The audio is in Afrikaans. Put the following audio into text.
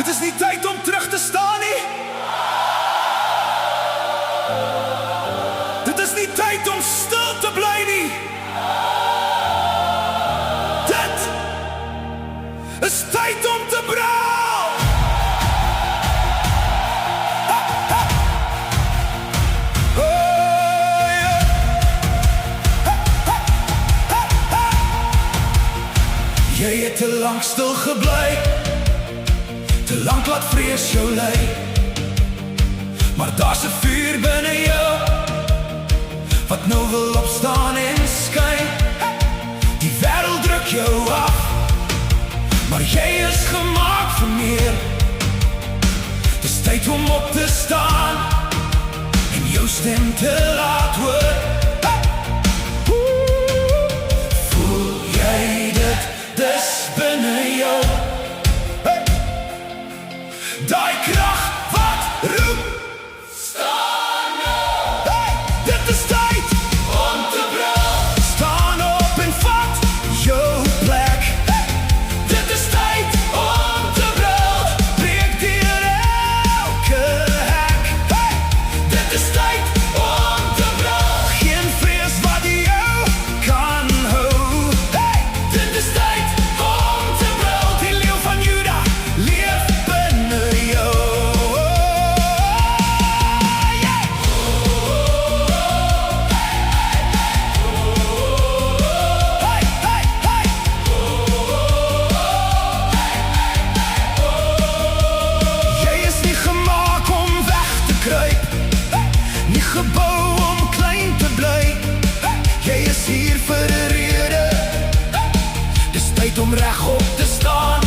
Dit is nie tyd om terug te staan nie. Dit is nie tyd om stil te bly nie. Dit is tyd om te braal. Jy het te lang stil gebly, te lang laat vrees jou lei. Maar daar's 'n vuur binne jou, wat nou wil opstaan en skyn. Die wêreld druk jou af, maar jy is gemaak vir meer. Dis tyd om op te staan, en jou stem te laat hoor. Voel jy dit? Dis binne jou. Daai krag wat roep, staan nou. Dit is tyd om te brul. Staan op en vat jou plek. Dit is tyd om te brul. Breek deur elke hek. Dit is tyd om te brul. Geen vrees wat jou kan hou. Dit is tyd om te brul. Die leeu van Juda leef binne jou. Jy is nie gemaak om weg te kruip, nie gebou om klein te bly. Jy is hier vir 'n rede. Dis tyd om regop te staan.